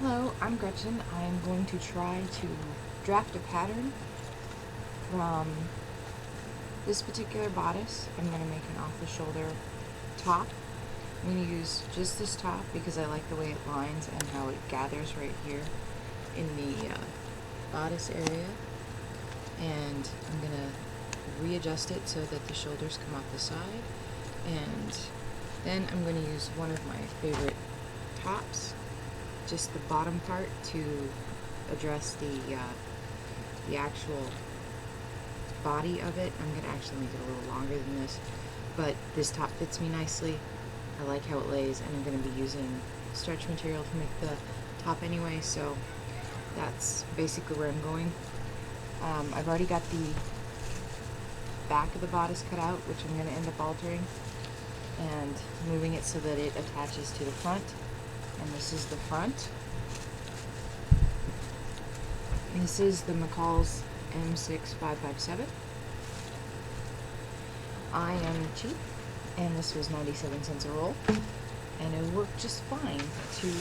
Hello, I'm Gretchen. I'm going to try to draft a pattern from this particular bodice. I'm going to make an off-the-shoulder top. I'm going to use just this top because I like the way it lines and how it gathers right here in the bodice area. And I'm going to readjust it so that the shoulders come off the side. And then I'm going to use one of my favorite tops, just the bottom part, to address the actual body of it. I'm going to actually make it a little longer than this, but this top fits me nicely. I like how it lays, and I'm going to be using stretch material to make the top anyway, so that's basically where I'm going. I've already got the back of the bodice cut out, which I'm going to end up altering and moving it so that it attaches to the front. And this is the front. And this is the McCall's M6557. I am cheap, and this was 97 cents a roll, and it worked just fine to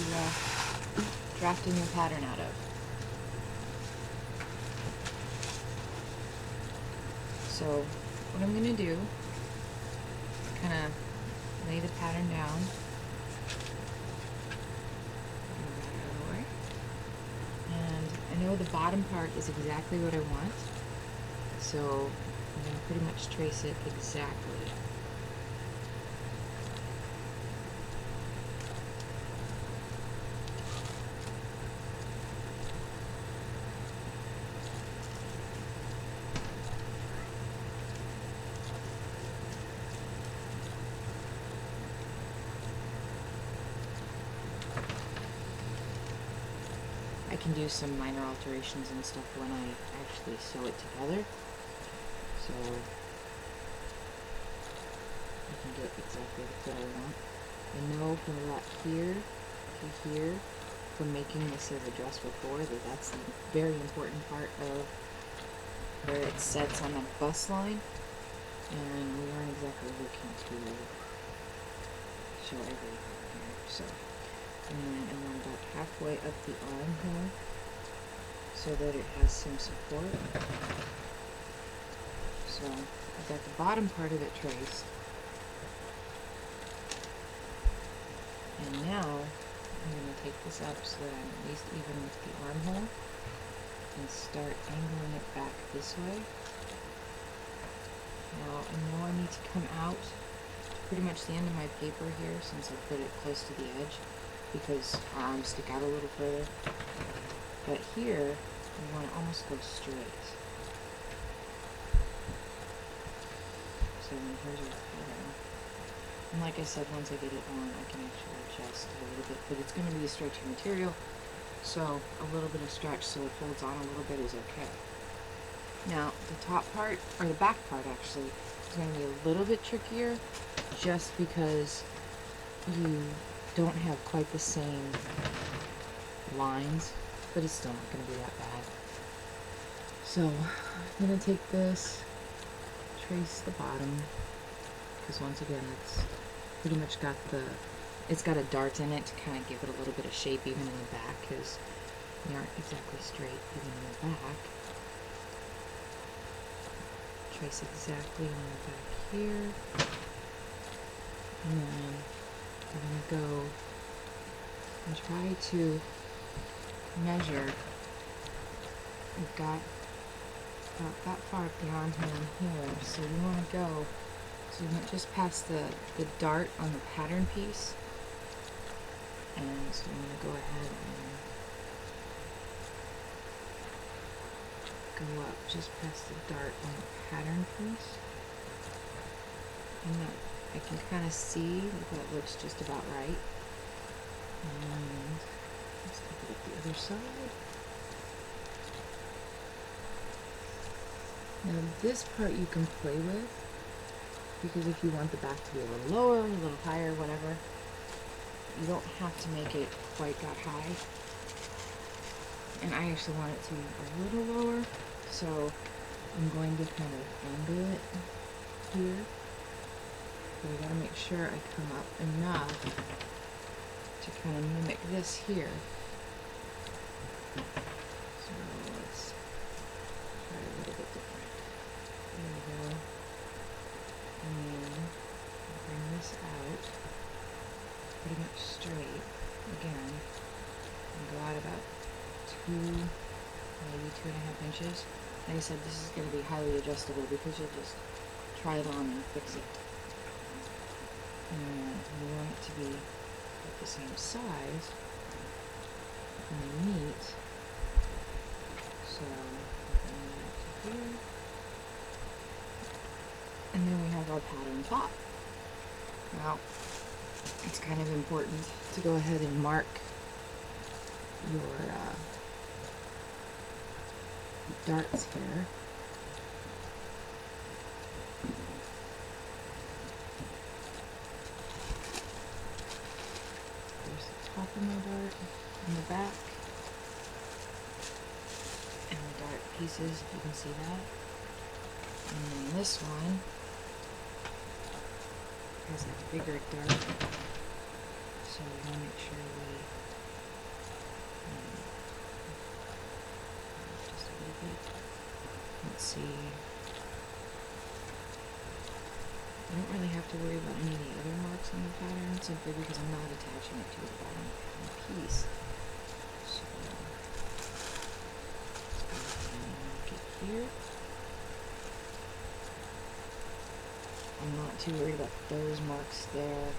draft a new pattern out of. So what I'm going to do, kind of lay the pattern down. And I know the bottom part is exactly what I want, so I'm going to pretty much trace it exactly. I can do some minor alterations and stuff when I actually sew it together, so I can get exactly the fit I want. I know from about here to here, from making this as a dress before, that that's the very important part of where it sets on the bust line, and we aren't exactly looking to show everything here, so. And then I'm about halfway up the arm here so that it has some support. So I've got the bottom part of it traced. And now I'm going to take this up so that I'm at least even with the armhole and start angling it back this way. Now I know I need to come out pretty much the end of my paper here since I put it close to the edge, because our arms stick out a little further. But here, we want to almost go straight. So here's our pattern. And like I said, once I get it on, I can actually adjust a little bit. But it's going to be a stretchy material, so a little bit of stretch so it folds on a little bit is okay. Now, the top part, or the back part actually, is going to be a little bit trickier just because you don't have quite the same lines, but it's still not going to be that bad. So I'm going to take this, trace the bottom, because once again it's pretty much got it's got a dart in it to kind of give it a little bit of shape even in the back, because they aren't exactly straight even in the back. Trace exactly on the back here, and then we're going to go and try to measure. We've got about that far up the armhole in here, so we want to go so we went just past the dart on the pattern piece, and so I'm going to go ahead and go up just past the dart on the pattern piece, and that I can kind of see that looks just about right. And let's take it up the other side. Now this part you can play with, because if you want the back to be a little lower, a little higher, whatever, you don't have to make it quite that high. And I actually want it to be a little lower, so I'm going to kind of angle it here. So I gotta make sure I come up enough to kind of mimic this here. So let's try a little bit different. There we go. And then bring this out pretty much straight again, and go out about 2, maybe 2.5 inches. Like I said, this is going to be highly adjustable because you'll just try it on and fix it. And we want it to be at the same size when they meet. So bring that to here. And then we have our pattern top. Now, it's kind of important to go ahead and mark your darts here. There's the top of my dart and the back, and the dart pieces, if you can see that. And then this one has a bigger dart, so we want to make sure we just a little bit. Let's see. I don't really have to worry about any of the other marks on the pattern, simply because I'm not attaching it to the bottom piece. So let's go ahead and mark it here. I'm not too worried about those marks there.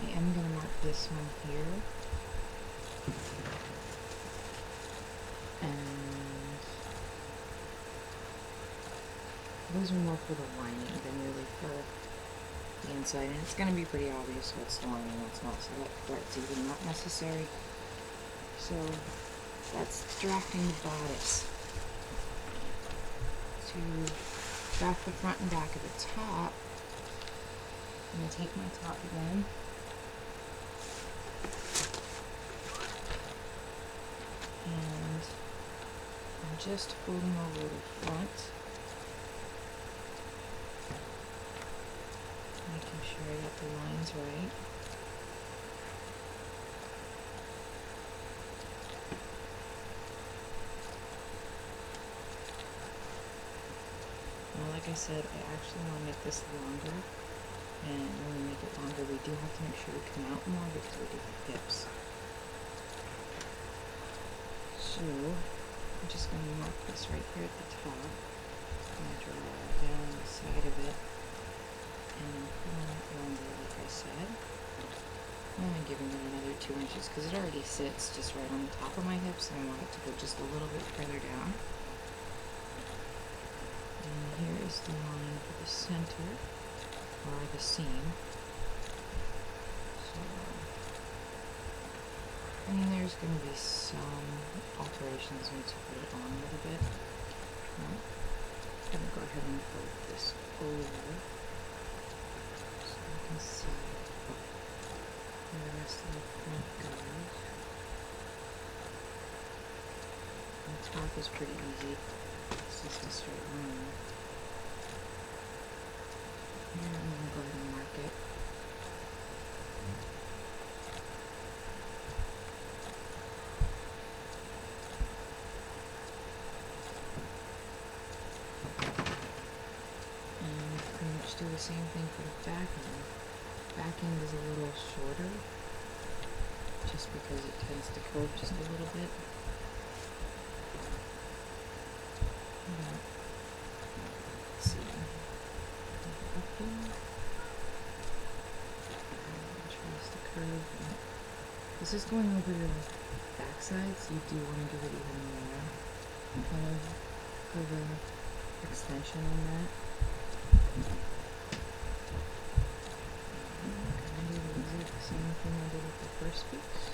I am going to mark this one here. And those are more for the lining than really for the inside. And it's going to be pretty obvious what's the lining and what's not, so that part's even not necessary. So that's drafting the bodice. To draft the front and back of the top, I'm going to take my top again, and I'm just folding over the front, making sure I got the lines right. Now, like I said, I actually want to make this longer, and when we make it longer, we do have to make sure we come out more because we do have hips. So, I'm just going to mark this right here at the top. I'm going to draw down the side of it, and pull it longer, like I said. I'm only giving it another 2 inches because it already sits just right on the top of my hips, and I want it to go just a little bit further down. And here is the line for the center, or the seam. So, I mean, there's going to be some alterations once you put it on a little bit. I'm going to go ahead and fold this over so you can see where the rest of the front goes. And the top is pretty easy. It's just a straight line. And I'm going to go ahead and mark it. And pretty much do the same thing for the back end. Back end is a little shorter, just because it tends to curve just a little bit. Let's see. Trace the curve. This is going over your backside, so you do want to give it even more kind of an extension on that. Kind of the exact same thing I did with the first piece.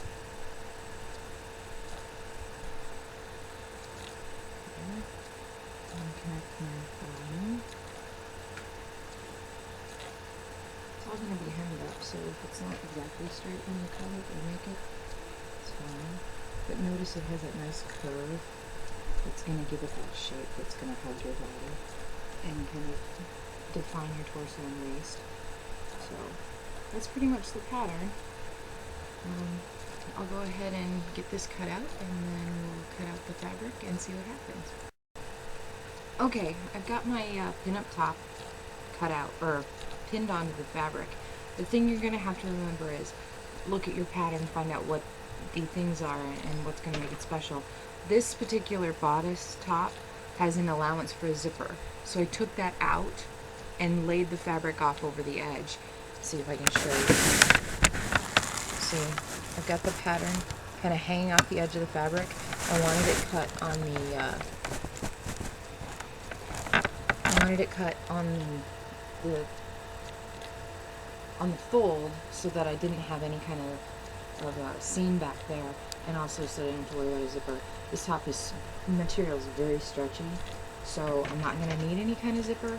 Okay. And connect my bottom. It's all going to be hemmed up, so if it's not exactly straight when you cut it or make it, it's fine. But notice it has that nice curve that's going to give it that shape that's going to hug your body and kind of define your torso and waist. So that's pretty much the pattern. I'll go ahead and get this cut out, and then we'll cut out the fabric and see what happens. Okay, I've got my pinup top cut out, or pinned onto the fabric. The thing you're going to have to remember is look at your pattern, find out what the things are and what's going to make it special. This particular bodice top has an allowance for a zipper, so I took that out and laid the fabric off over the edge. Let's see if I can show you. See, I've got the pattern kind of hanging off the edge of the fabric. I wanted it cut on the fold, so that I didn't have any kind of seam back there, and also so I didn't have to worry about a zipper. This top material is very stretchy, so I'm not going to need any kind of zipper.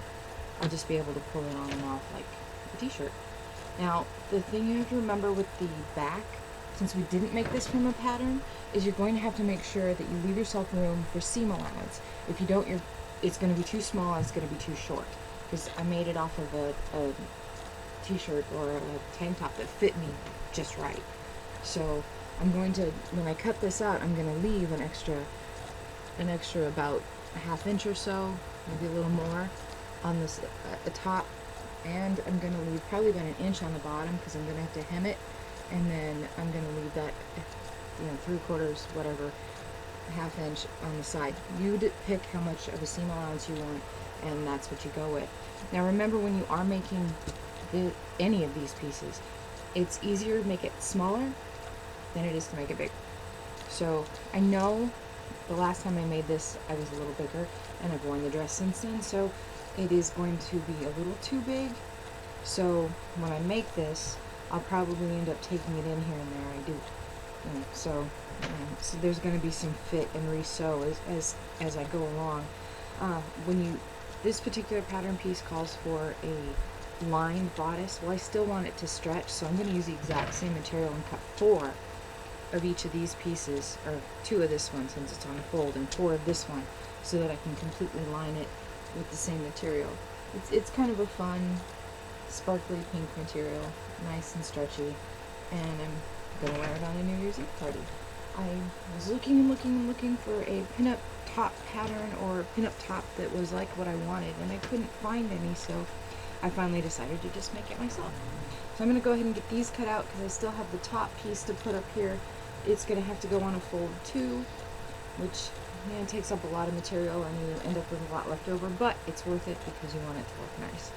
I'll just be able to pull it on and off like a t-shirt. Now, the thing you have to remember with the back, since we didn't make this from a pattern, is you're going to have to make sure that you leave yourself room for seam allowance. If you don't, it's going to be too small and it's going to be too short. Because I made it off of a t-shirt or a tank top that fit me just right. So I'm going to, when I cut this out, I'm going to leave an extra about a ½ inch or so, maybe a little more, on this top, and I'm going to leave probably about 1 inch on the bottom because I'm going to have to hem it, and then I'm going to leave that, 3/4, whatever, ½ inch on the side. You pick how much of a seam allowance you want, and that's what you go with. Now remember, when you are making any of these pieces, it's easier to make it smaller than it is to make it big. So I know the last time I made this I was a little bigger, and I've worn the dress since then, so it is going to be a little too big. So when I make this, I'll probably end up taking it in here and there. I do. So there's going to be some fit and re-sew as I go along. This particular pattern piece calls for a lined bodice. Well, I still want it to stretch, so I'm going to use the exact same material and cut 4 of each of these pieces, or 2 of this one since it's on a fold, and 4 of this one, so that I can completely line it with the same material. It's kind of a fun, sparkly pink material, nice and stretchy, and I'm going to wear it on a New Year's Eve party. I was looking for a pinup top pattern or pinup top that was like what I wanted, and I couldn't find any, so I finally decided to just make it myself. So I'm going to go ahead and get these cut out because I still have the top piece to put up here. It's going to have to go on a fold too, which takes up a lot of material and you end up with a lot left over, but it's worth it because you want it to look nice.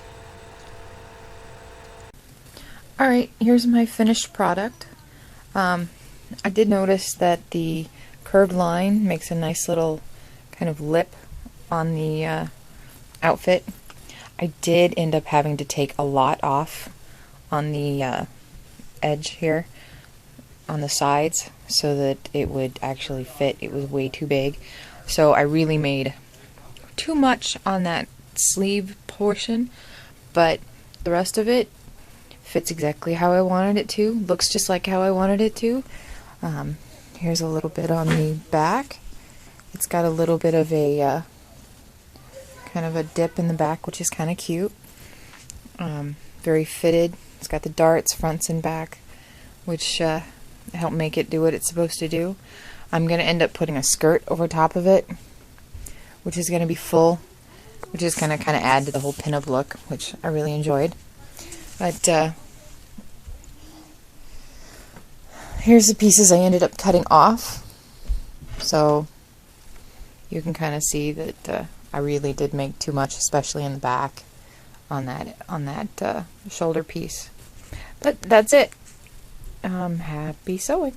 Alright, here's my finished product. I did notice that the curved line makes a nice little kind of lip on the outfit. I did end up having to take a lot off on the edge here on the sides so that it would actually fit. It was way too big, so I really made too much on that sleeve portion, but the rest of it fits exactly how I wanted it to, looks just like how I wanted it to. Here's a little bit on the back. It's got a little bit of a kind of a dip in the back, which is kind of cute. Very fitted. It's got the darts fronts and back, which help make it do what it's supposed to do. I'm going to end up putting a skirt over top of it, which is going to be full, which is going to kind of add to the whole pinup look, which I really enjoyed. But here's the pieces I ended up cutting off, so you can kind of see that I really did make too much, especially in the back on that shoulder piece. But that's it. Happy sewing.